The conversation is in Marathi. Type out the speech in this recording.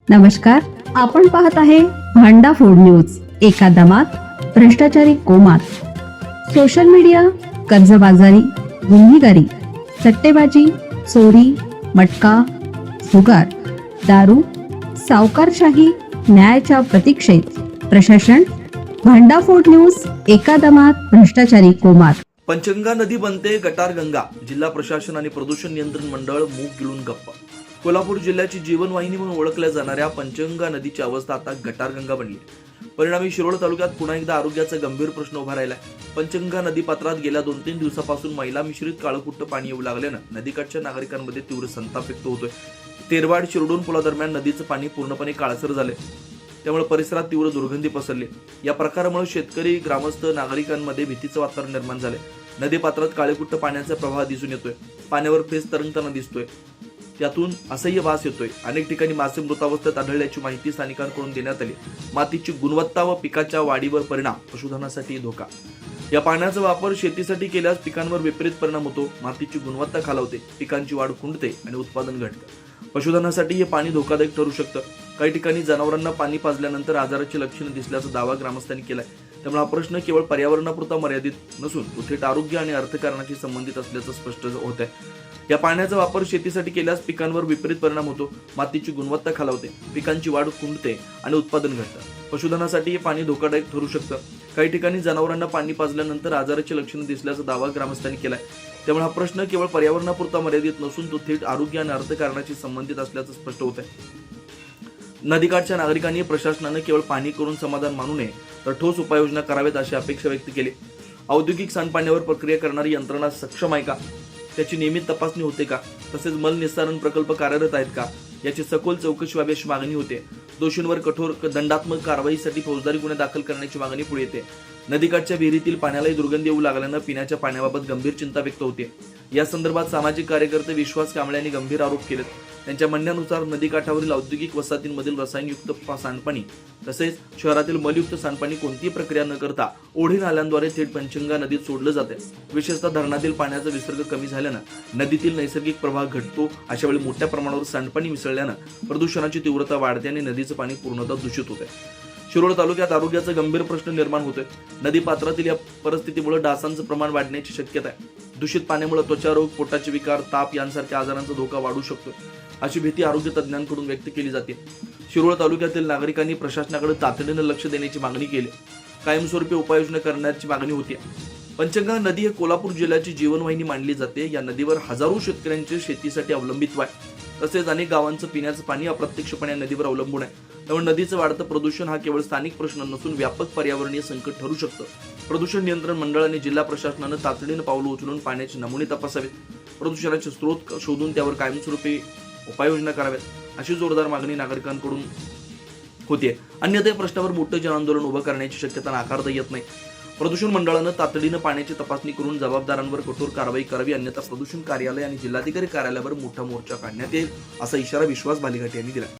नमस्कार, आपण पाहत आहे भांडा फोड न्यूज. एका दमात भ्रष्टाचारी कोमात. सोशल मीडिया, कर्जबाजारी, गुन्हेगारी, सट्टेबाजी, चोरी, मटका, जुगार, दारू, सावकारशाही, न्यायाच्या प्रतीक्षेत प्रशासन. भांडाफोड न्यूज. एका दमात भ्रष्टाचारी कोमात. पंचगंगा नदी बनते गटार गंगा. जिल्हा प्रशासन आणि प्रदूषण नियंत्रण मंडळ मूग गिळून गप्प. कोल्हापूर जिल्ह्याची जीवनवाहिनी म्हणून ओळखल्या जाणाऱ्या पंचगंगा नदीची अवस्था आता गटारगंगा बनली. परिणामी शिरोळ तालुक्यात पुन्हा एकदा आरोग्याचा गंभीर प्रश्न उभा राहिलाय. पंचगंगा नदी पात्रात गेल्या 2-3 दिवसापासून मैला मिश्रित काळकुट्ट पाणी येऊ लागल्यानं नदीकाठच्या नागरिकांमध्ये तीव्र संताप व्यक्त होतोय. तेरवाड शिरडोन पुलादरम्यान नदीचं पाणी पूर्णपणे काळसर झाले, त्यामुळे परिसरात तीव्र दुर्गंधी पसरली. या प्रकारामुळे शेतकरी, ग्रामस्थ, नागरिकांमध्ये भीतीचं वातावरण निर्माण झाले. नदी पात्रात काळेकुट्ट पाण्याचा प्रवाह दिसून येतोय. पाण्यावर फेस तरंगताना दिसतोय, त्यातून असह्य वास येतोय. अनेक ठिकाणी मासे मृतावस्थेत आढळल्याची माहिती स्थानिकांकडून देण्यात आली. मातीची गुणवत्ता व पिकाच्या वाढीवर परिणाम, पशुधनासाठी धोका. या पाण्याचा वापर शेतीसाठी केल्यास पिकांवर विपरीत परिणाम होतो. मातीची गुणवत्ता खालावते, पिकांची वाढ खुंटते आणि उत्पादन घटते. पशुधनासाठी हे पाणी धोकादायक ठरू शकतं. काही ठिकाणी जनावरांना पाणी पाजल्यानंतर आजाराची लक्षणं दिसल्याचा दावा ग्रामस्थांनी केलाय. त्यामुळे हा प्रश्न केवळ पर्यावरणापुरता मर्यादित नसून तो थेट आरोग्य आणि अर्थकारणाशी संबंधित असल्याचं स्पष्ट होत आहे. या पाण्याचा वापर शेतीसाठी केल्यास पिकांवर विपरीत परिणाम होतो. मातीची गुणवत्ता खालावते, पिकांची वाढ खुंटते आणि उत्पादन घटतं. पशुधनासाठी हे पाणी धोकादायक ठरू शकतं. काही ठिकाणी जनावरांना पाणी पाजल्यानंतर आजाराची लक्षणं दिसल्याचा दावा ग्रामस्थांनी केलाय. त्यामुळे हा प्रश्न केवळ पर्यावरणापुरता मर्यादित नसून तो थेट आरोग्य आणि अर्थकारणाशी संबंधित असल्याचं स्पष्ट होत आहे. नदीकाठच्या नागरिकांनी प्रशासनानं केवळ पाहणी करून समाधान मानू नये, तर ठोस उपाययोजना कराव्यात अशी अपेक्षा व्यक्त केली. औद्योगिक सांडपाण्यावर प्रक्रिया करणारी यंत्रणा सक्षम आहे का, त्याची नियमित तपासणी होते का, तसेच मल निस्तारण प्रकल्प कार्यरत आहेत का, याची सखोल चौकशी व्हावी अशी मागणी होते. दोषींवर कठोर दंडात्मक कारवाईसाठी फौजदारी गुन्हे दाखल करण्याची मागणी पुढे येते. नदीकाठच्या विहिरीतील पाण्यालाही दुर्गंधी येऊ लागल्यानं पिण्याच्या पाण्याबाबत गंभीर चिंता व्यक्त होते. या संदर्भात सामाजिक कार्यकर्ते विश्वास कांबळे यांनी गंभीर आरोप केलेत. त्यांच्या म्हणण्यानुसार नदीकाठावरील औद्योगिक वसाहतींमधील रसायनयुक्त सांडपाणी तसेच शहरातील मलयुक्त सांडपाणी कोणतीही प्रक्रिया न करता ओढी नाल्यांद्वारे थेट पंचगंगा नदीत सोडलं जाते. विशेषतः धरणातील पाण्याचा विसर्ग कमी झाल्यानं नदीतील नैसर्गिक प्रवाह घटतो. अशा वेळी मोठ्या प्रमाणावर सांडपाणी मिसळल्यानं प्रदूषणाची तीव्रता वाढते आणि नदीचं पाणी पूर्णतः दूषित होते. शिरोळ तालुक्यात आरोग्याचा गंभीर प्रश्न निर्माण होतोय. नदी पात्रातील या परिस्थितीमुळे डासांचं प्रमाण वाढण्याची शक्यता आहे. दूषित पाण्यामुळे त्वचारोग, पोटाचे विकार, ताप यांसारख्या आजारांचा धोका वाढू शकतो, अशी भीती आरोग्य तज्ज्ञांकडून व्यक्त केली जाते. शिरोळ तालुक्यातील नागरिकांनी प्रशासनाकडे तातडीनं लक्ष देण्याची मागणी केली. कायमस्वरूपी उपाययोजना करण्याची मागणी होती. पंचगंगा नदी हे कोल्हापूर जिल्ह्याची जीवनवाहिनी मानली जाते. या नदीवर हजारो शेतकऱ्यांचे शेतीसाठी अवलंबित्व आहे. तसेच अनेक गावांचं पिण्याचं पाणी अप्रत्यक्षपणे या नदीवर अवलंबून आहे. त्यामुळे नदीचं वाढतं प्रदूषण हा केवळ स्थानिक प्रश्न नसून व्यापक पर्यावरणीय संकट ठरू शकतं. प्रदूषण नियंत्रण मंडळ आणि जिल्हा प्रशासनानं तातडीनं पावलं उचलून पाण्याचे नमुने तपासावेत. प्रदूषणाचे स्रोत शोधून त्यावर कायमस्वरूपी उपाययोजना कराव्यात, अशी जोरदार मागणी नागरिकांकडून होतीये. अन्यथा या प्रश्नावर मोठं जनआंदोलन उभं करण्याची शक्यता नाकारता येत नाही. प्रदूषण मंडळानं तातडीनं पाण्याची तपासणी करून जबाबदारांवर कठोर कारवाई करावी, अन्यथा प्रदूषण कार्यालय आणि जिल्हाधिकारी कार्यालयावर मोठा मोर्चा काढण्यात येईल, असा इशारा विश्वास बालेघाटे यांनी दिला.